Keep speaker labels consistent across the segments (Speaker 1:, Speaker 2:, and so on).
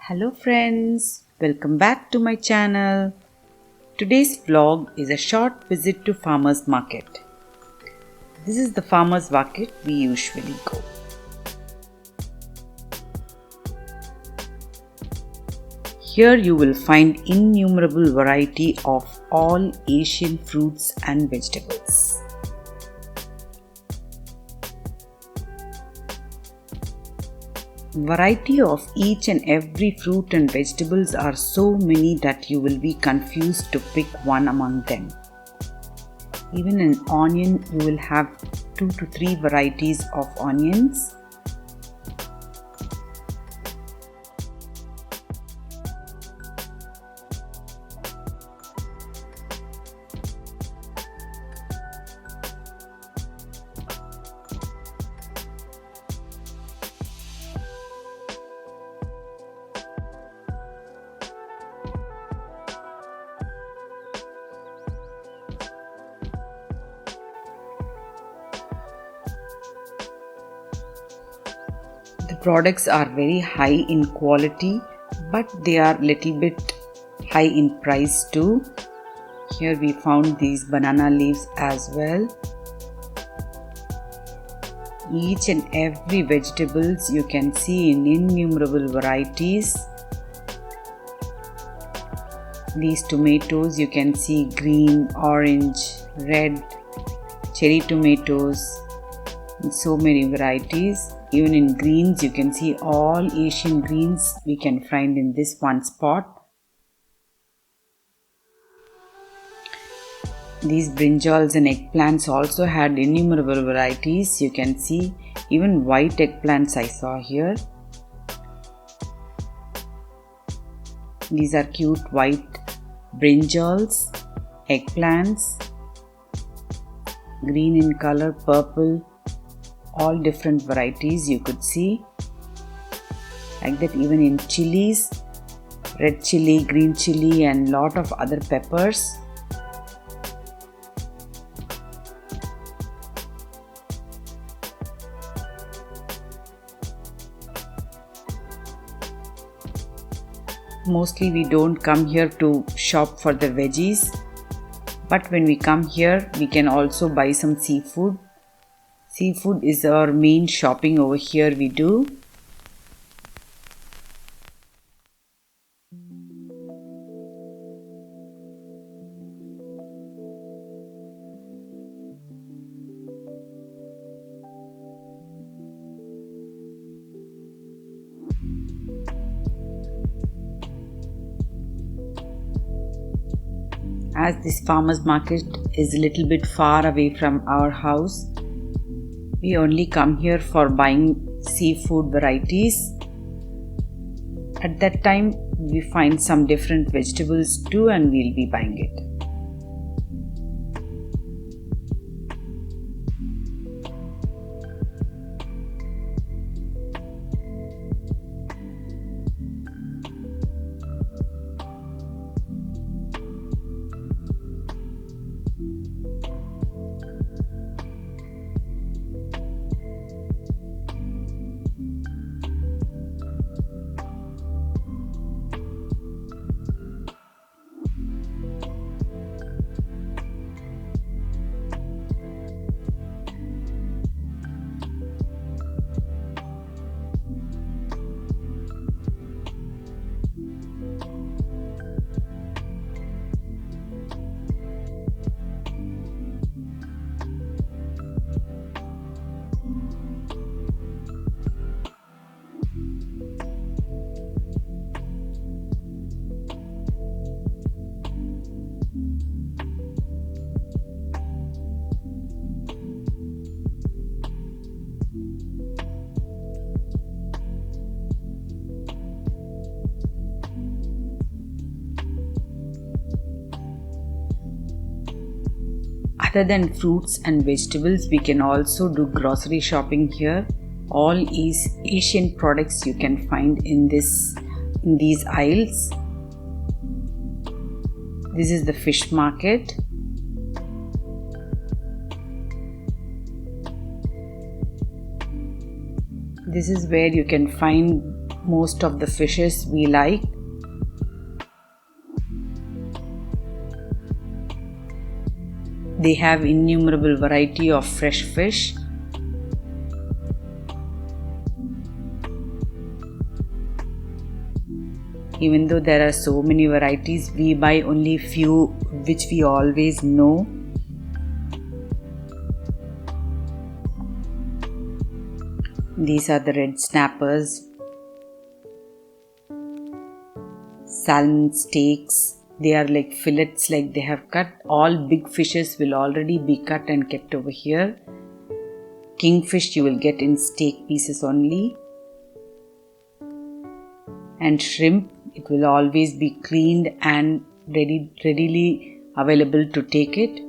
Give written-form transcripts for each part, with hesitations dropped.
Speaker 1: Hello friends, welcome back to my channel. Today's vlog is a short visit to farmers market. This is the farmers market we usually go. Here you will find innumerable variety of all Asian fruits and vegetables. Variety of each and every fruit and vegetables are so many that you will be confused to pick one among them. Even in onion, you will have 2 to 3 varieties of onions. The products are very high in quality, but they are little bit high in price too. Here we found these banana leaves as well. Each and every vegetables you can see in innumerable varieties. These tomatoes you can see green, orange, red, cherry tomatoes, and so many varieties. Even in greens, you can see all Asian greens we can find in this one spot. These brinjals and eggplants also had innumerable varieties. You can see even white eggplants I saw here. These are cute white brinjals, eggplants, green in color, purple. All different varieties you could see. Like that even in chilies, red chili, green chili and lot of other peppers. Mostly we don't come here to shop for the veggies, but when we come here we can also buy some seafood. Seafood is our main shopping over here we do. As this farmers market is a little bit far away from our house, we only come here for buying seafood varieties. At that time, we find some different vegetables too and we'll be buying it. Other than fruits and vegetables, we can also do grocery shopping here. All Asian products you can find in these aisles. This is the fish market. This is where you can find most of the fishes we like. They have innumerable variety of fresh fish. Even though there are so many varieties, we buy only few which we always know. These are the red snappers, salmon steaks. They are like fillets, like they have cut. All big fishes will already be cut and kept over here. Kingfish you will get in steak pieces only. And shrimp, it will always be cleaned and readily available to take it.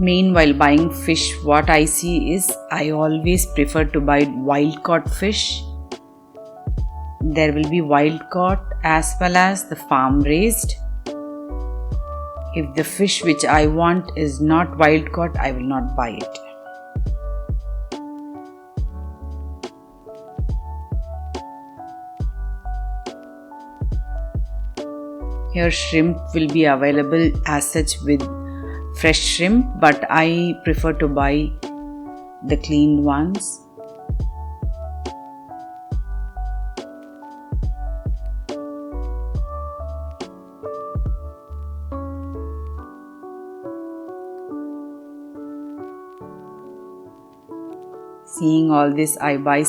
Speaker 1: Meanwhile, buying fish, what I see is I always prefer to buy wild caught fish. There will be wild caught as well as the farm raised. If the fish which I want is not wild caught, I will not buy it. Here shrimp will be available as such with fresh shrimp, but I prefer to buy the cleaned ones. Seeing all this, I buy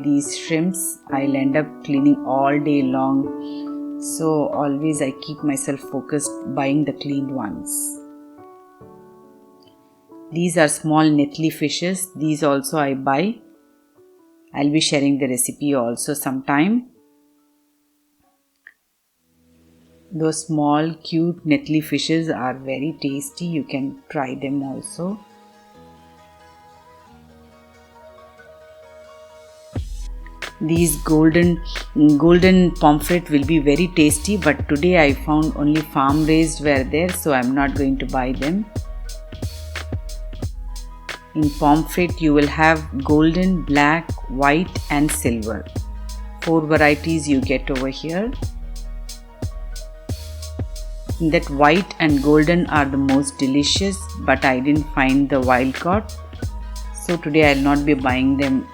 Speaker 1: these shrimps. I'll end up cleaning all day long. So always I keep myself focused buying the cleaned ones. These are small Nethili fishes. These also I buy. I'll be sharing the recipe also sometime. Those small cute Nethili fishes are very tasty. You can try them also. These golden pomfret will be very tasty, but today I found only farm raised were there, so I'm not going to buy them. In pomfret you will have golden, black, white and silver. 4 varieties you get over here. That white and golden are the most delicious, but I didn't find the wild caught, so today I'll not be buying them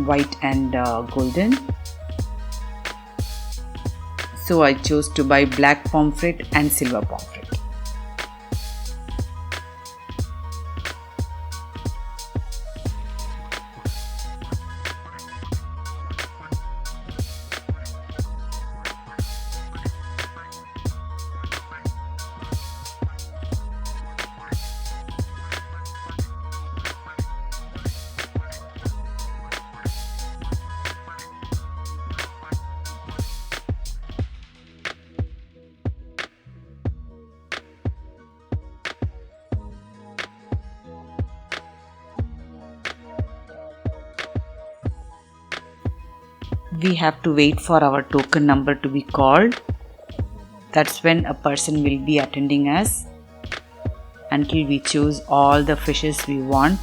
Speaker 1: white and golden. So I chose to buy black pomfret and silver pomfret. We have to wait for our token number to be called. That's when a person will be attending us until we choose all the fishes we want.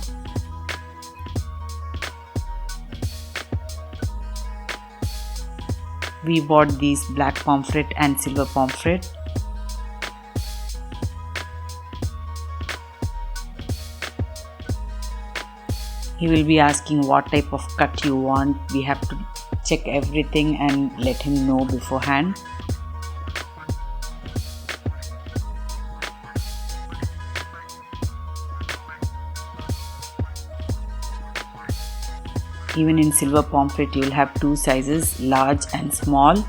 Speaker 1: We bought these black pomfret and silver pomfret. He will be asking what type of cut you want. We have to check everything and let him know beforehand. Even in silver pomfret you will have 2 sizes, large and small.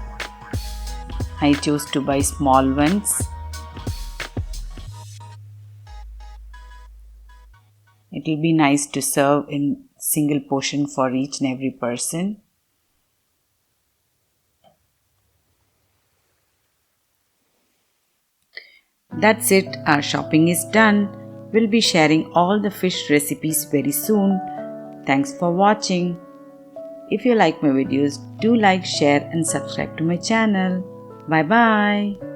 Speaker 1: I chose to buy small ones. It will be nice to serve in single portion for each and every person. That's it, our shopping is done. We'll be sharing all the fish recipes very soon. Thanks for watching. If you like my videos, do like, share and subscribe to my channel. Bye bye.